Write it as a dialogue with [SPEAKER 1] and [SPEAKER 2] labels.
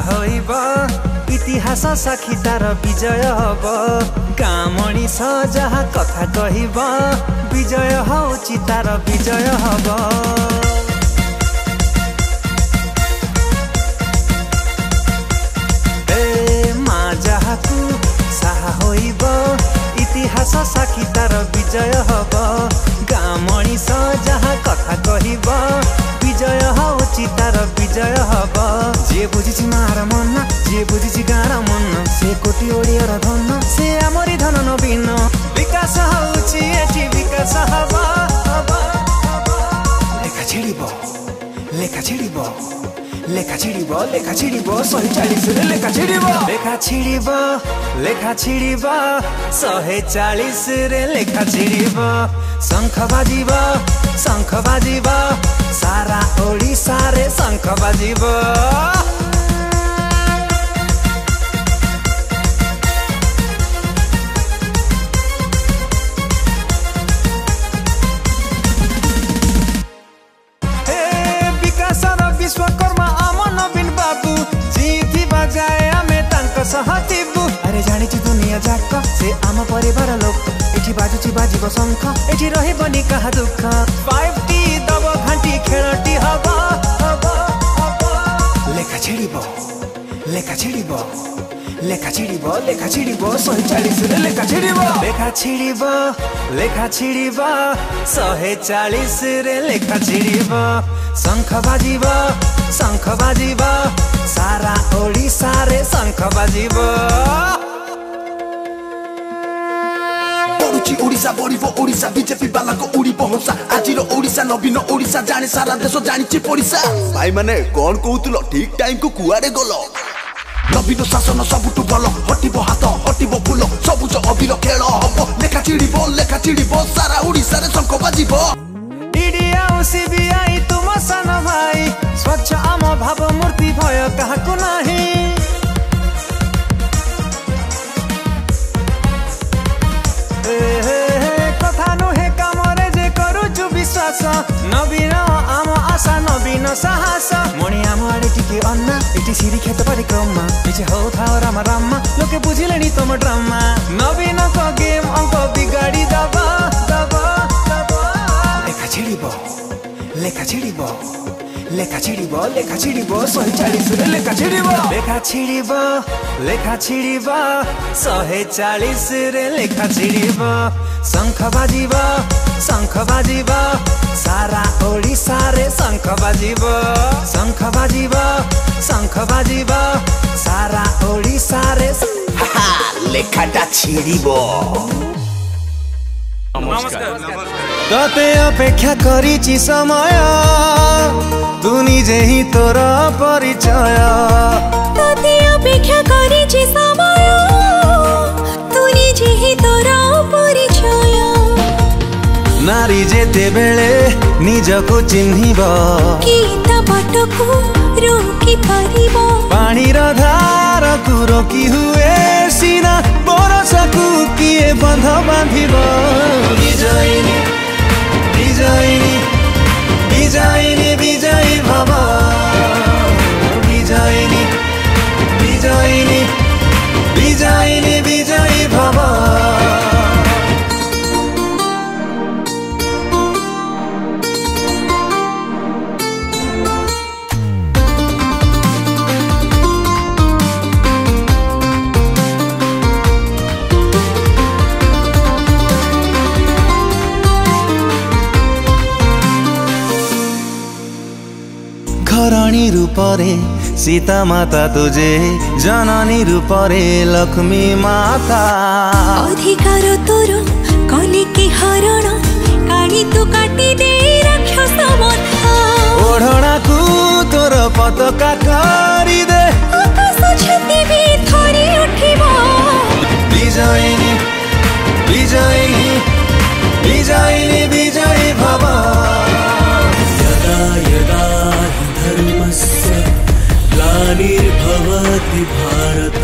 [SPEAKER 1] होइब इतिहास साक्षी तार विजय हब गाँ मनीष जहाँ कथा कहिब विजय होउछि तार विजय हब जहाँकु साहा होइब इतिहास साक्षी तार विजय हब गाँ मनीष जहाँ कथा कहिब विजय होउछि तार विजय हब जे बुझिछि मार मन जे बुझिछि गाँर मन से कोटी ओडियार धन से आमरी धन नवीन विकास होउछि एठी विकास हब लेखा छिड़िब लेखा छिड़िब लेखा छिड़िब लेखा छिड़िब 140 रे लेखा छिड़िब लेखा छिड़िब लेखा छिड़िब 140 रे लेखा छिड़िब शंख बाजिब सारा ओडिसा रे शंख बाजिब विश्वकर्मा आम नवीन बाबू जीति बजाए आमे तांक सहतिबु अरे जानिछि दुनिया जाक से आम परिवार लोक एठी बाजुछि बाजिब शंख एठी रहिबनि कहा दुख 5T दब घंटी खेलटी हब लेखा छिड़िब लेखा छिड़िब लेखा छिड़िब लेखा छिड़िब 140 रे लेखा छिड़िब लेखा छिड़िब लेखा छिड़िब 140 रे लेखा छिड़िब शंख बाजिब सारा ओडिसा रे शंख बाजिब
[SPEAKER 2] पड़ुछि ओडिसा बढिबो ओडिसा बीजेपी वाला को उड़िबो होसा आजिरो ओडिसा नवीन ओडिसा जाने सारा देश जानिछि पड़िसा भाई माने कोन कहउतलो ठीक टाइम को कुआडे गलो नवीन शासन सबुठु भल हटिबो हाथ हटिबो फूल सबुज अबिर खेल हबो लेखा छिड़िबो सारा ओडिसा रे शंख बाजिबो
[SPEAKER 1] सीबीआई तुम सन भाई स्वच्छ आम भाव मूर्ति भय काहाकु नाही कथा नुहे कामरे जे करूछु विश्वास नवीन आम आशा नवीन साहस मणि आम आड़े टिके अन्ना एटी सिरी खेत परिक्रमा पिछे हो थाओ राम राम लोके बुझिलेनी तुम ड्रामा नवीन को गेम अंक बिगाड़ी दबा लेखा छिड़िब लेखा छिड़िब लेखा छिड़िब लेखा छिड़िब 140 रे लेखा छिड़िब लेखा छिड़िब लेखा छिड़िब 140 रे लेखा छिड़िब शंख बाजिब सारा ओडिसा रे शंख बाजिब शंख बाजिब सारा ओडिसा रे
[SPEAKER 2] लेखाटा छिड़िब
[SPEAKER 1] तते अपेक्षा करिछि समय तू निजे ही तोर परिचय
[SPEAKER 3] तते अपेक्षा करिछि समय तू निजे ही तोर परिचय
[SPEAKER 1] नारी जेते बेले निजको चिन्हिब
[SPEAKER 3] कीता बाटको रोकी परिब
[SPEAKER 1] पानीर धारको रोकी हुए सीना बरसको किए बंध बांधिब विजयिनी विजयिनी विजयिनी विजयी भव विजयिनी विजयिनी विजयिनी विजयी भव घरणी रूपरे सीता माता तुझे जननी रूपरे लक्ष्मी माता
[SPEAKER 3] अधिकार तोर कले के हरण काढ़ी तू काटी दे राक्षस मथा
[SPEAKER 1] ओढ़ना को तोर पताका करी दे
[SPEAKER 3] आकाश छाती भी थरी उठिबो
[SPEAKER 1] विजयिनी विजयिनी विजयिनी विजयी भव
[SPEAKER 4] यदा यदा हि धर्मस्य ग्लानिर्भवति भारत